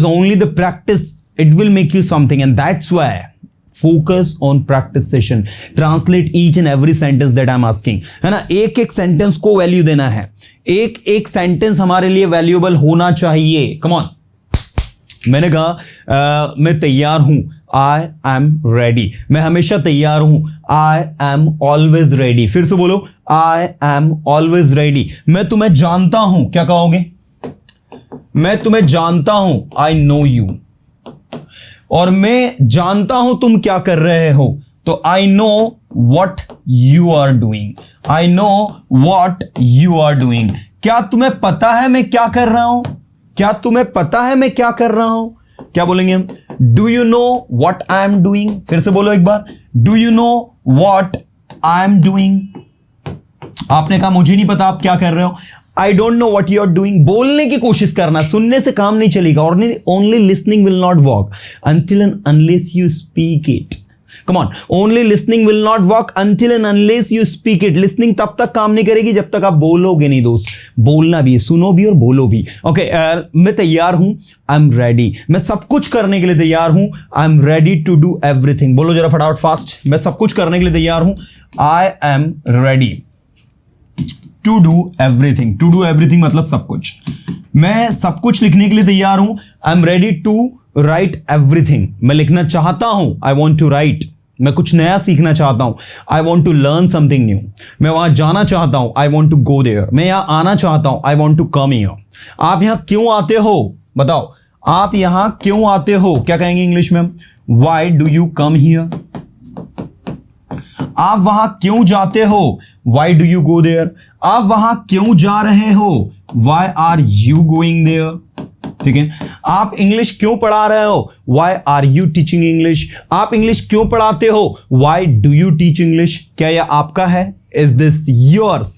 only the practice it will make you something, and that's why focus on practice session. Translate each and every sentence that I'm asking, है ना. एक एक sentence को value देना है, एक एक सेंटेंस हमारे लिए वैल्यूएबल होना चाहिए. Come on. मैंने कहा मैं तैयार हूं, आई एम रेडी. मैं हमेशा तैयार हूं, आई एम ऑलवेज रेडी. फिर से बोलो, आई एम ऑलवेज रेडी. मैं तुम्हें जानता हूं, क्या कहोगे? मैं तुम्हें जानता हूं, आई नो यू. और मैं जानता हूं तुम क्या कर रहे हो, तो I know what you are doing. I know what you are doing. क्या तुम्हें पता है मैं क्या कर रहा हूं? क्या तुम्हें पता है मैं क्या कर रहा हूं? क्या बोलेंगे हम? Do you know what I am doing. फिर से बोलो एक बार, do you know what I am doing. आपने कहा मुझे नहीं पता आप क्या कर रहे हो. I don't know what you are doing. बोलने की कोशिश करना, सुनने से काम नहीं चलेगा. और only listening will not work until and unless you speak it. Come on, only listening will not work until and unless you speak it. Listening तब तक काम नहीं करेगी जब तक आप बोलोगे नहीं दोस्त. बोलना भी, सुनो भी और बोलो भी. ओके, मैं तैयार हूं, आई एम रेडी. मैं सब कुछ करने के लिए तैयार हूं, I am ready to do everything. बोलो जरा फटाफट फास्ट. मैं सब कुछ करने के लिए तैयार हूं, I am ready to do everything. To do everything मतलब सब कुछ. मैं सब कुछ लिखने के लिए तैयार हूं, I am ready to write everything. मैं लिखना चाहता हूं, आई वॉन्ट टू राइट. मैं कुछ नया सीखना चाहता हूं, I want to learn something new. मैं वहां जाना चाहता हूं, I want to go there. मैं यहां आना चाहता हूं, I want to come here. आप यहां क्यों आते हो? बताओ, आप यहां क्यों आते हो? क्या कहेंगे इंग्लिश में? Why do you come here. आप वहां क्यों जाते हो? Why do you go there. आप वहां क्यों जा रहे हो? Why are you going there. ठीक है. आप इंग्लिश क्यों पढ़ा रहे हो? Why are you teaching English. आप इंग्लिश क्यों पढ़ाते हो? Why do you teach English. क्या यह आपका है? Is this yours.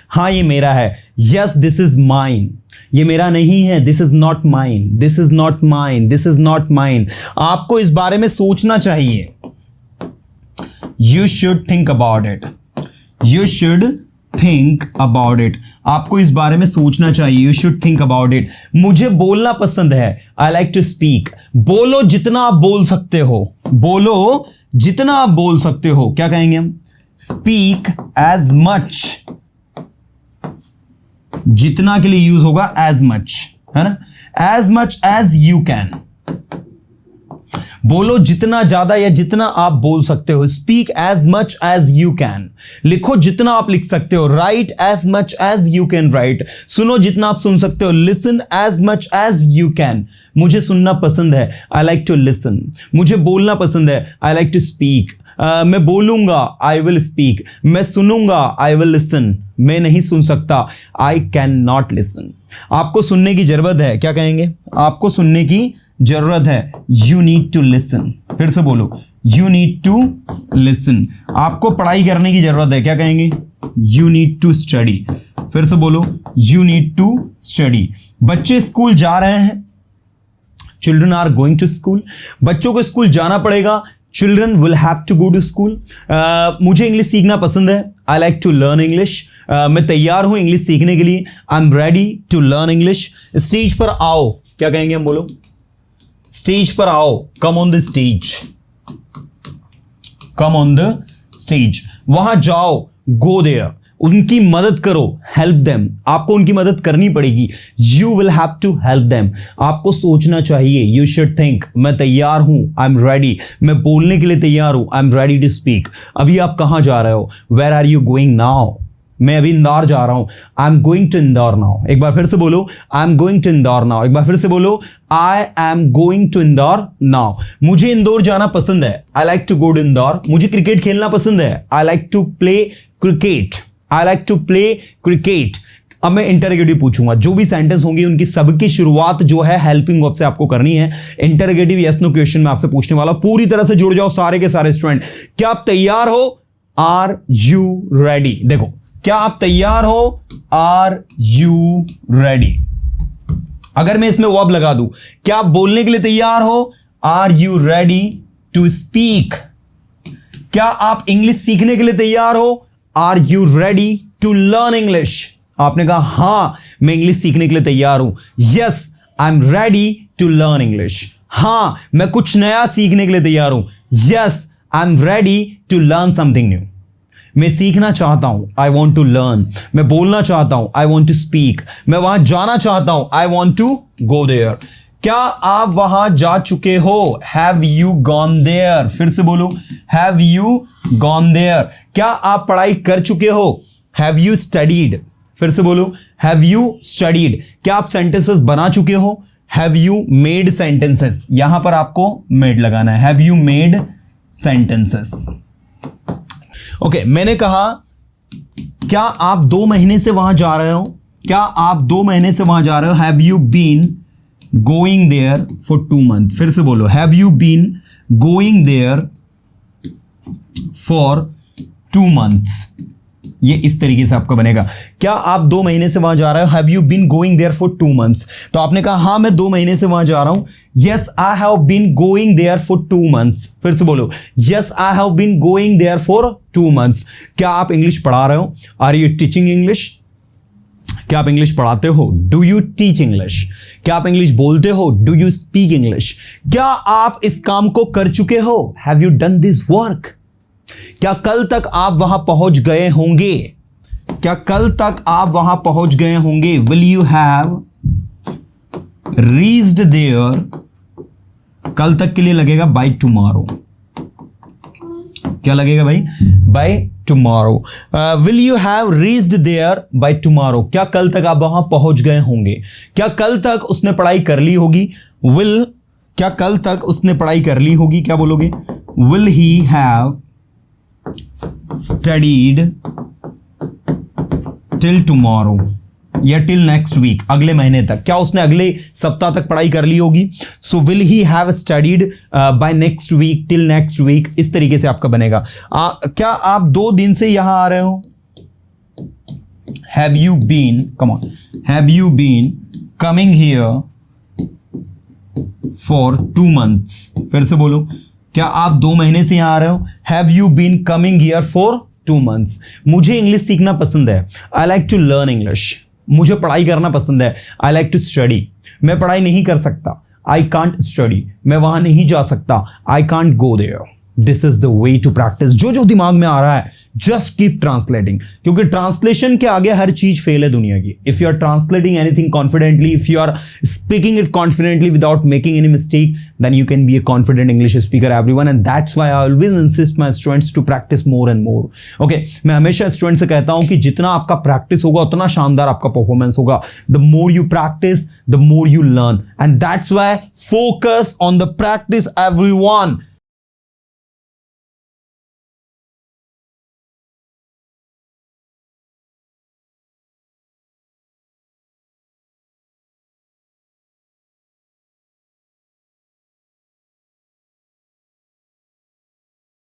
हाँ ये मेरा है. Yes this is mine. ये मेरा नहीं है. This is not mine. This is not mine. This is not mine. आपको इस बारे में सोचना चाहिए. You should think about it. You should think about it. आपको इस बारे में सोचना चाहिए. You should think about it. मुझे बोलना पसंद है. I like to speak. बोलो जितना आप बोल सकते हो. बोलो जितना आप बोल सकते हो. क्या कहेंगे हम? Speak as much. जितना के लिए यूज होगा as much, है ना? As much as you can. बोलो जितना ज्यादा या जितना आप बोल सकते हो. Speak as much as you can. लिखो जितना आप लिख सकते हो. Write as much as you can write. सुनो जितना आप सुन सकते हो. Listen as much as you can. मुझे सुनना पसंद है, आई लाइक टू लिसन. मुझे बोलना पसंद है, आई लाइक टू स्पीक. मैं बोलूंगा, आई विल स्पीक. मैं सुनूंगा, आई विल लिसन. मैं नहीं सुन सकता, आई कैन नॉट लिसन. आपको सुनने की जरूरत है. क्या कहेंगे? आपको सुनने की जरूरत है. You need to listen. फिर से बोलो, यू नीड टू लिसन. आपको पढ़ाई करने की जरूरत है. क्या कहेंगे? You need to study. फिर से बोलो, यू नीड टू स्टडी. बच्चे स्कूल जा रहे हैं. Children are going to school. बच्चों को स्कूल जाना पड़ेगा. Children will have to go to school. मुझे इंग्लिश सीखना पसंद है. I like to learn English. मैं तैयार हूं इंग्लिश सीखने के लिए. I am ready to learn English. Stage पर आओ. क्या कहेंगे हम? बोलो, स्टेज पर आओ. कम on the stage. Come on the stage. वहां जाओ. Go there. उनकी मदद करो. Help them. आपको उनकी मदद करनी पड़ेगी. You will have to help them. आपको सोचना चाहिए. You should think. मैं तैयार हूं, आई एम रेडी. मैं बोलने के लिए तैयार हूं, I am ready to speak. अभी आप कहां जा रहे हो? Where are you going now. मैं अभी इंदौर जा रहा हूं, I am going to Indore now. एक बार फिर से बोलो, I am going to Indore now. एक बार फिर से बोलो, I am going to Indore now. मुझे इंदौर जाना पसंद है. I like to go to Indore. मुझे क्रिकेट खेलना पसंद है. I like to play cricket. I like to play cricket. अब मैं इंटरोगेटिव पूछूंगा. जो भी सेंटेंस होंगी उनकी सबकी शुरुआत जो है हेल्पिंग वर्ब से आपको करनी है. इंटरोगेटिव यस नो क्वेश्चन में आपसे पूछने वाला. पूरी तरह से जुड़ जाओ सारे के सारे स्टूडेंट. क्या आप तैयार हो? Are you ready. देखो, क्या आप तैयार हो? Are you ready. अगर मैं इसमें वर्ब लगा दूं, क्या आप बोलने के लिए तैयार हो? Are you ready to speak. क्या आप इंग्लिश सीखने के लिए तैयार हो? Are you ready to learn English. आपने कहा हां मैं इंग्लिश सीखने के लिए तैयार हूं. Yes I am ready to learn English. हाँ, मैं कुछ नया सीखने के लिए तैयार हूं। Yes, I am ready to learn something new. मैं सीखना चाहता हूं, आई वॉन्ट टू लर्न। मैं बोलना चाहता हूं, आई वॉन्ट टू स्पीक। मैं वहां जाना चाहता हूं, I want to go there. क्या आप वहां जा चुके हो? Have you gone there? फिर से बोलो, हैव यू गॉन देयर। क्या आप पढ़ाई कर चुके हो? Have you studied? फिर से बोलो, हैव यू स्टडीड। क्या आप सेंटेंसेस बना चुके हो? Have you made sentences? यहां पर आपको मेड लगाना है, have you made sentences. Okay, मैंने कहा क्या आप 2 महीने से वहां जा रहे हो? क्या आप 2 महीने से वहां जा रहे हो? Have you been going there for 2 months? फिर से बोलो, have you been going there for 2 months? ये इस तरीके से आपका बनेगा। क्या आप 2 महीने से वहां जा रहे हो? Have you been going there for 2 months? तो आपने कहा हाँ, मैं 2 महीने से वहां जा रहा हूं। Yes, I have been going there for 2 months। फिर से बोलो, yes, I have been going there for 2 months। क्या आप इंग्लिश पढ़ा रहे हो? Are you teaching English? क्या आप इंग्लिश पढ़ाते हो? Do you teach English? क्या आप इंग्लिश बोलते हो? Do you speak English? क्या आप इस काम को कर चुके हो? Have you done this work? क्या कल तक आप वहां पहुंच गए होंगे? क्या कल तक आप वहां पहुंच गए होंगे? Will you have reached there? कल तक के लिए लगेगा बाय टुमारो। क्या लगेगा भाई? By tomorrow. Will you have reached there by tomorrow? क्या कल तक आप वहां पहुंच गए होंगे? क्या कल तक उसने पढ़ाई कर ली होगी? विल, क्या कल तक उसने पढ़ाई कर ली होगी? क्या बोलोगे? Will he have studied till tomorrow या टिल नेक्स्ट वीक? अगले महीने तक। क्या उसने अगले सप्ताह तक पढ़ाई कर ली होगी? So will he have studied by next week, till next week. इस तरीके से आपका बनेगा। क्या आप 2 दिन से यहां आ रहे हो? Have you been, come on, have you been coming here for 2 months? फिर से बोलो, क्या आप 2 महीने से यहां आ रहे हो? Have you been coming here for 2 months? मुझे इंग्लिश सीखना पसंद है, I like to learn English. मुझे पढ़ाई करना पसंद है, आई लाइक टू स्टडी। मैं पढ़ाई नहीं कर सकता, आई कांट स्टडी। मैं वहां नहीं जा सकता, I can't go there. This is the way to practice. जो जो दिमाग में आ रहा है, जस्ट कीप ट्रांसलेटिंग, क्योंकि ट्रांसलेशन के आगे हर चीज फेल है दुनिया की। If you are translating anything confidently, if you are speaking it confidently without making any mistake, then you can be a confident English speaker everyone. And that's why I always insist my students to practice more and more. Okay, मैं हमेशा student से कहता हूं कि जितना आपका practice होगा उतना शानदार आपका परफॉर्मेंस होगा। The more you practice, the more you learn, and that's why focus on the practice everyone.